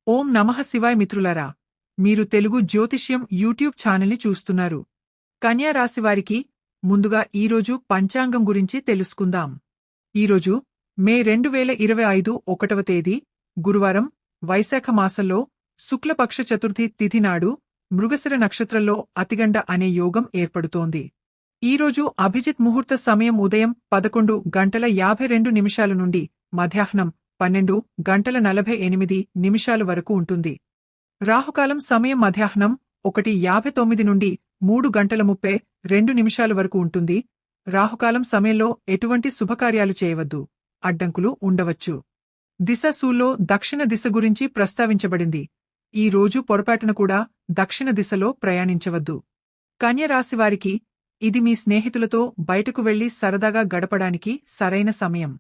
ఓం నమః శివాయ మిత్రులారా, మీరు తెలుగు జ్యోతిష్యం యూట్యూబ్ ఛానల్ని చూస్తున్నారు. కన్యా రాశివారికి ముందుగా ఈరోజు పంచాంగం గురించి తెలుసుకుందాం. ఈరోజు మే 2025 1వ తేదీ గురువారం, వైశాఖ మాసంలో శుక్లపక్ష చతుర్థి తిథి నాడు మృగశిర నక్షత్రంలో అతిగండ అనే యోగం ఏర్పడుతోంది. ఈరోజు అభిజిత్ ముహూర్త సమయం ఉదయం 11:52 నుండి మధ్యాహ్నం 12:48 వరకు ఉంటుంది. రాహుకాలం సమయం మధ్యాహ్నం 1:59 నుండి 3:32 వరకు ఉంటుంది. రాహుకాలం సమయంలో ఎటువంటి శుభకార్యాలు చేయవద్దు, అడ్డంకులు ఉండవచ్చు. దిశ సూల్లో దక్షిణ దిశ గురించి ప్రస్తావించబడింది. ఈ రోజు పొరపాటున కూడా దక్షిణ దిశలో ప్రయాణించవద్దు. కన్య రాశివారికి ఇది మీ స్నేహితులతో బయటకు వెళ్లి సరదాగా గడపడానికి సరైన సమయం.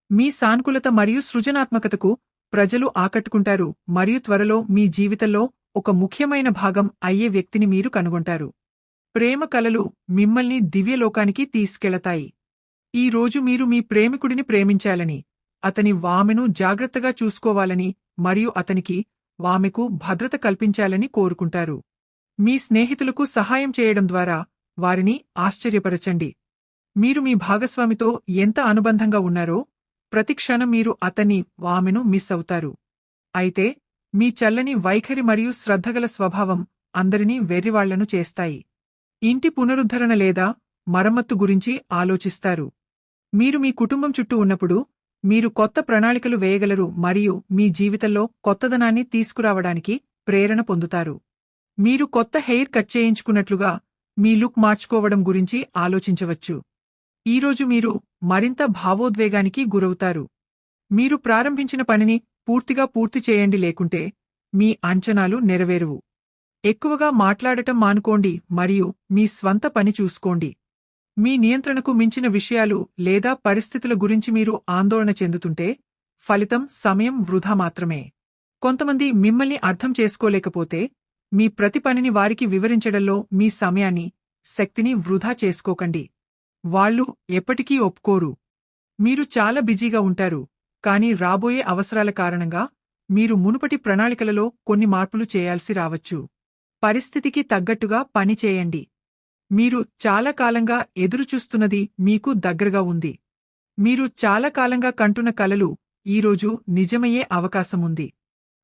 మీ సానుకూలత మరియు సృజనాత్మకతకు ప్రజలు ఆకట్టుకుంటారు మరియు త్వరలో మీ జీవితంలో ఒక ముఖ్యమైన భాగం అయ్యే వ్యక్తిని మీరు కనుగొంటారు. ప్రేమ కలలు మిమ్మల్ని దివ్యలోకానికి తీసుకెళతాయి. ఈ రోజు మీరు మీ ప్రేమికుడిని ప్రేమించాలని, అతని వామెను జాగ్రత్తగా చూసుకోవాలని మరియు అతనికి వామెకు భద్రత కల్పించాలని కోరుకుంటారు. మీ స్నేహితులకు సహాయం చేయడం ద్వారా వారిని ఆశ్చర్యపరచండి. మీరు మీ భాగస్వామితో ఎంత అనుబంధంగా ఉన్నారో ప్రతిక్షణం మీరు అతన్ని వామెను మిస్ అవుతారు. అయితే మీ చల్లని వైఖరి మరియు శ్రద్ధగల స్వభావం అందరినీ వెర్రివాళ్లను చేస్తాయి. ఇంటి పునరుద్ధరణ లేదా మరమ్మత్తు గురించి ఆలోచిస్తారు. మీరు మీ కుటుంబం చుట్టూ ఉన్నప్పుడు మీరు కొత్త ప్రణాళికలు వేయగలరు మరియు మీ జీవితంలో కొత్తదనాన్ని తీసుకురావడానికి ప్రేరణ పొందుతారు. మీరు కొత్త హెయిర్ కట్ చేయించుకున్నట్లుగా మీ లుక్ మార్చుకోవడం గురించి ఆలోచించవచ్చు. ఈరోజు మీరు మరింత భావోద్వేగానికి గురవుతారు. మీరు ప్రారంభించిన పనిని పూర్తిగా పూర్తి చేయండి, లేకుంటే మీ అంచనాలు నెరవేరువు. ఎక్కువగా మాట్లాడటం మానుకోండి మరియు మీ స్వంత పని చూసుకోండి. మీ నియంత్రణకు మించిన విషయాలు లేదా పరిస్థితుల గురించి మీరు ఆందోళన చెందుతుంటే ఫలితం సమయం వృధా మాత్రమే. కొంతమంది మిమ్మల్ని అర్థం చేసుకోలేకపోతే మీ ప్రతి పనిని వారికి వివరించడంలో మీ సమయాన్ని, శక్తిని వృధా చేసుకోకండి. వాళ్ళు ఎప్పటికీ ఒప్పుకోరు. మీరు చాలా బిజీగా ఉంటారు, కానీ రాబోయే అవసరాల కారణంగా మీరు మునుపటి ప్రణాళికలలో కొన్ని మార్పులు చేయాల్సి రావచ్చు. పరిస్థితికి తగ్గట్టుగా పని చేయండి. మీరు చాలా కాలంగా ఎదురుచూస్తున్నది మీకు దగ్గరగా ఉంది. మీరు చాలా కాలంగా కంటున్న కలలు ఈరోజు నిజమయ్యే అవకాశముంది.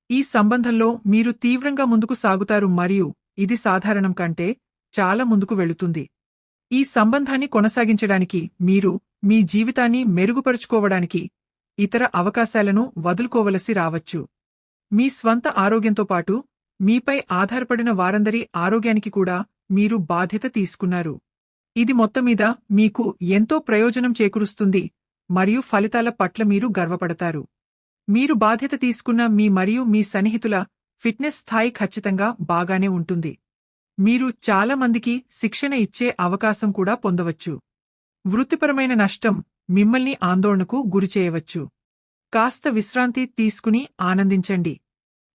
ఈ సంబంధంలో మీరు తీవ్రంగా ముందుకు సాగుతారు మరియు ఇది సాధారణం కంటే చాలా ముందుకు వెళుతుంది. ఈ సంబంధాన్ని కొనసాగించడానికి మీరు మీ జీవితాన్ని మెరుగుపరుచుకోవడానికి ఇతర అవకాశాలను వదులుకోవలసి రావచ్చు. మీ స్వంత ఆరోగ్యంతో పాటు మీపై ఆధారపడిన వారందరి ఆరోగ్యానికి కూడా మీరు బాధ్యత తీసుకున్నారు. ఇది మొత్తమీద మీకు ఎంతో ప్రయోజనం చేకూరుస్తుంది మరియు ఫలితాల పట్ల మీరు గర్వపడతారు. మీరు బాధ్యత తీసుకున్న మీ మరియు మీ సన్నిహితుల ఫిట్నెస్ స్థాయి ఖచ్చితంగా బాగానే ఉంటుంది. మీరు చాలా మందికి శిక్షణ ఇచ్చే అవకాశం కూడా పొందవచ్చు. వృత్తిపరమైన నష్టం మిమ్మల్ని ఆందోళనకు గురిచేయవచ్చు. కాస్త విశ్రాంతి తీసుకుని ఆనందించండి.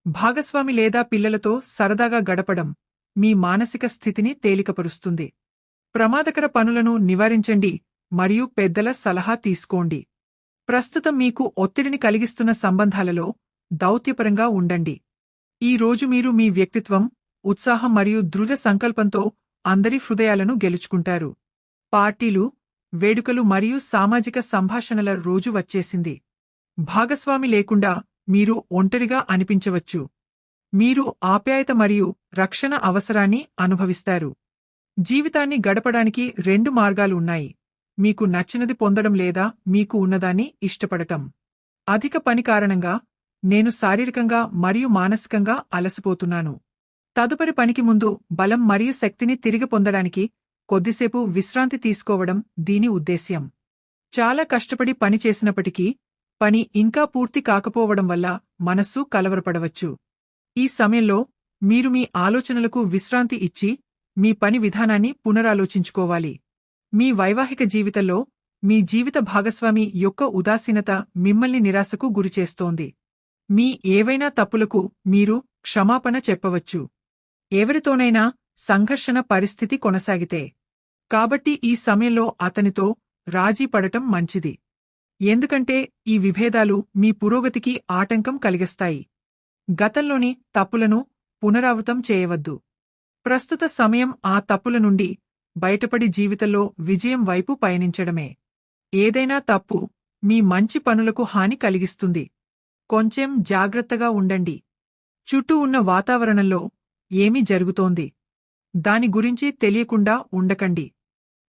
భాగస్వామి లేదా పిల్లలతో సరదాగా గడపడం మీ మానసిక స్థితిని తేలికపరుస్తుంది. ప్రమాదకర పనులను నివారించండి మరియు పెద్దల సలహా తీసుకోండి. ప్రస్తుతం మీకు ఒత్తిడిని కలిగిస్తున్న సంబంధాలలో దౌత్యపరంగా ఉండండి. ఈ రోజు మీరు మీ వ్యక్తిత్వం, ఉత్సాహం మరియు దృఢ సంకల్పంతో అందరి హృదయాలను గెలుచుకుంటారు. పార్టీలు, వేడుకలు మరియు సామాజిక సంభాషణల రోజు వచ్చేసింది. భాగస్వామి లేకుండా మీరు ఒంటరిగా అనిపించవచ్చు. మీరు ఆప్యాయత మరియు రక్షణ అవసరాన్ని అనుభవిస్తారు. జీవితాన్ని గడపడానికి 2 మార్గాలు ఉన్నాయి: మీకు నచ్చినది పొందడం లేదా మీకు ఉన్నదాన్ని ఇష్టపడటం. అధిక పని కారణంగా నేను శారీరకంగా మరియు మానసికంగా అలసిపోతున్నాను. తదుపరి పనికి ముందు బలం మరియు శక్తిని తిరిగి పొందడానికి కొద్దిసేపు విశ్రాంతి తీసుకోవడం దీని ఉద్దేశ్యం. చాలా కష్టపడి పని చేసినప్పటికీ పని ఇంకా పూర్తి కాకపోవడం వల్ల మనస్సు కలవరపడవచ్చు. ఈ సమయంలో మీరు మీ ఆలోచనలకు విశ్రాంతి ఇచ్చి మీ పని విధానాన్ని పునరాలోచించుకోవాలి. మీ వైవాహిక జీవితంలో మీ జీవిత భాగస్వామి యొక్క ఉదాసీనత మిమ్మల్ని నిరాశకు గురిచేస్తోంది. మీ ఏవైనా తప్పులకు మీరు క్షమాపణ చెప్పవచ్చు. ఎవరితోనైనా సంఘర్షణ పరిస్థితి కొనసాగితే కాబట్టి ఈ సమయంలో అతనితో రాజీ పడటం మంచిది. ఎందుకంటే ఈ విభేదాలు మీ పురోగతికి ఆటంకం కలిగిస్తాయి. గతంలోని తప్పులను పునరావృతం చేయవద్దు. ప్రస్తుత సమయం ఆ తప్పుల నుండి బయటపడి జీవితంలో విజయం వైపు పయనించడమే. ఏదైనా తప్పు మీ మంచి పనులకు హాని కలిగిస్తుంది. కొంచెం జాగ్రత్తగా ఉండండి. చుట్టూ ఉన్న వాతావరణంలో ఏమి జరుగుతోంది దాని గురించి తెలియకుండా ఉండకండి.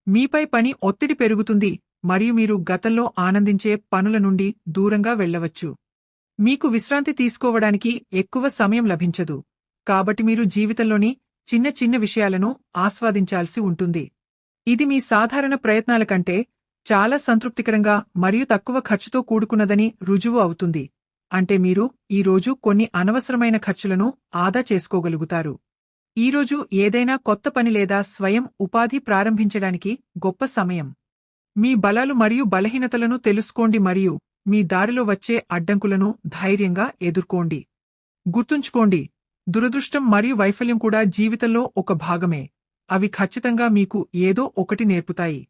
మీపై పని ఒత్తిడి పెరుగుతుంది మరియు మీరు గతంలో ఆనందించే పనుల నుండి దూరంగా వెళ్ళవచ్చు. మీకు విశ్రాంతి తీసుకోవడానికి ఎక్కువ సమయం లభించదు, కాబట్టి మీరు జీవితంలోని చిన్న చిన్న విషయాలను ఆస్వాదించాల్సి ఉంటుంది. ఇది మీ సాధారణ ప్రయత్నాల కంటే చాలా సంతృప్తికరంగా మరియు తక్కువ ఖర్చుతో కూడుకున్నదని రుజువు అవుతుంది. అంటే మీరు ఈరోజు కొన్ని అనవసరమైన ఖర్చులను ఆదా చేసుకోగలుగుతారు. ఈరోజు ఏదైనా కొత్త పని లేదా స్వయం ఉపాధి ప్రారంభించడానికి గొప్ప సమయం. మీ బలాలు మరియు బలహీనతలను తెలుసుకోండి మరియు మీ దారిలో వచ్చే అడ్డంకులను ధైర్యంగా ఎదుర్కోండి. గుర్తుంచుకోండి, దురదృష్టం మరియు వైఫల్యం కూడా జీవితంలో ఒక భాగమే. అవి ఖచ్చితంగా మీకు ఏదో ఒకటి నేర్పుతాయి.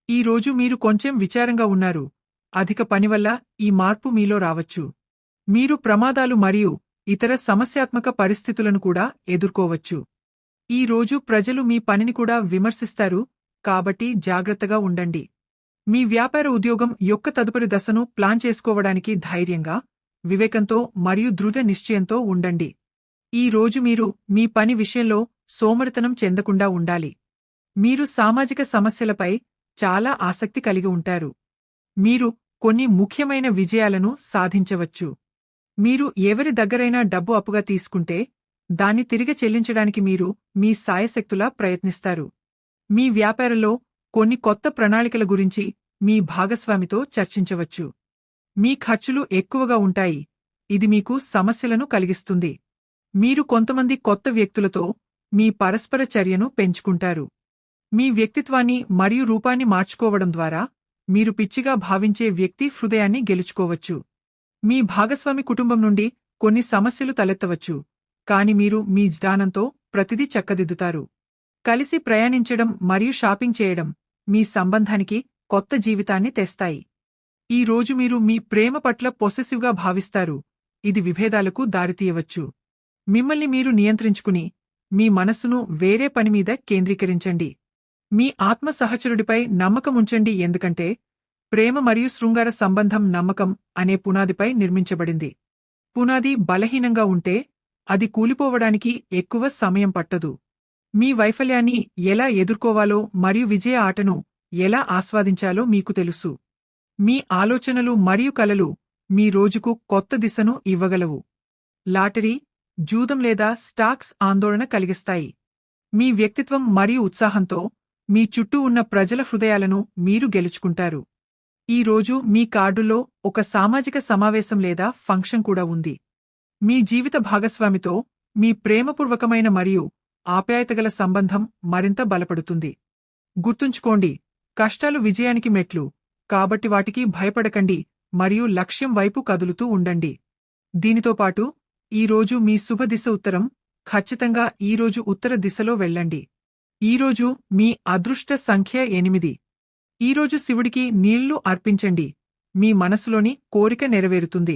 ఈ రోజు మీరు కొంచెం విచారంగా ఉన్నారు. అధిక పనివల్ల ఈ మార్పు మీలో రావచ్చు. మీరు ప్రమాదాలు మరియు ఇతర సమస్యాత్మక పరిస్థితులను కూడా ఎదుర్కోవచ్చు. ఈ రోజు ప్రజలు మీ పనిని కూడా విమర్శిస్తారు, కాబట్టి జాగ్రత్తగా ఉండండి. మీ వ్యాపార ఉద్యోగం యొక్క తదుపరి దశను ప్లాన్ చేసుకోవడానికి ధైర్యంగా, వివేకంతో మరియు దృఢ నిశ్చయంతో ఉండండి. ఈ రోజు మీరు మీ పని విషయంలో సోమరితనం చెందకుండా ఉండాలి. మీరు సామాజిక సమస్యలపై చాలా ఆసక్తి కలిగి ఉంటారు. మీరు కొన్ని ముఖ్యమైన విజయాలను సాధించవచ్చు. మీరు ఎవరి దగ్గరైనా డబ్బు అప్పుగా తీసుకుంటే దాన్ని తిరిగి చెల్లించడానికి మీరు మీ సాయశక్తులా ప్రయత్నిస్తారు. మీ వ్యాపారంలో కొన్ని కొత్త ప్రణాళికల గురించి మీ భాగస్వామితో చర్చించవచ్చు. మీ ఖర్చులు ఎక్కువగా ఉంటాయి, ఇది మీకు సమస్యలను కలిగిస్తుంది. మీరు కొంతమంది కొత్త వ్యక్తులతో మీ పరస్పర చర్యను పెంచుకుంటారు. మీ వ్యక్తిత్వాన్ని మరియు రూపాన్ని మార్చుకోవడం ద్వారా మీరు పిచ్చిగా భావించే వ్యక్తి హృదయాన్ని గెలుచుకోవచ్చు. మీ భాగస్వామి కుటుంబం నుండి కొన్ని సమస్యలు తలెత్తవచ్చు, కాని మీరు మీ జ్ఞానంతో ప్రతిదీ చక్కదిద్దుతారు. కలిసి ప్రయాణించడం మరియు షాపింగ్ చేయడం మీ సంబంధానికి కొత్త జీవితాన్ని తెస్తాయి. ఈ రోజు మీరు మీ ప్రేమ పట్ల పొసెసివ్గా భావిస్తారు, ఇది విభేదాలకు దారితీయవచ్చు. మిమ్మల్ని మీరు నియంత్రించుకుని మీ మనస్సును వేరే పనిమీద కేంద్రీకరించండి. మీ ఆత్మ సహచరుడిపై నమ్మకముంచండి, ఎందుకంటే ప్రేమ మరియు శృంగార సంబంధం నమ్మకం అనే పునాదిపై నిర్మించబడింది. పునాది బలహీనంగా ఉంటే అది కూలిపోవడానికి ఎక్కువ సమయం పట్టదు. మీ వైఫల్యాన్ని ఎలా ఎదుర్కోవాలో మరియు విజయ ఆటను ఎలా ఆస్వాదించాలో మీకు తెలుసు. మీ ఆలోచనలు మరియు కలలు మీ రోజుకు కొత్త దిశను ఇవ్వగలవు. లాటరీ, జూదం లేదా స్టాక్స్ ఆందోళన కలిగిస్తాయి. మీ వ్యక్తిత్వం మరియు ఉత్సాహంతో మీ చుట్టూ ఉన్న ప్రజల హృదయాలను మీరు గెలుచుకుంటారు. ఈ రోజు మీ కార్డుల్లో ఒక సామాజిక సమావేశం లేదా ఫంక్షన్ కూడా ఉంది. మీ జీవిత భాగస్వామితో మీ ప్రేమపూర్వకమైన మరియు ఆప్యాయతగల సంబంధం మరింత బలపడుతుంది. గుర్తుంచుకోండి, కష్టాలు విజయానికి మెట్లు, కాబట్టి వాటికి భయపడకండి మరియు లక్ష్యం వైపు కదులుతూ ఉండండి. దీనితో పాటు ఈరోజు మీ శుభ దిశ ఉత్తరం, ఖచ్చితంగా ఈరోజు ఉత్తర దిశలో వెళ్ళండి. ఈరోజు మీ అదృష్ట సంఖ్య 8. ఈరోజు శివుడికి నీళ్లు అర్పించండి, మీ మనసులోని కోరిక నెరవేరుతుంది.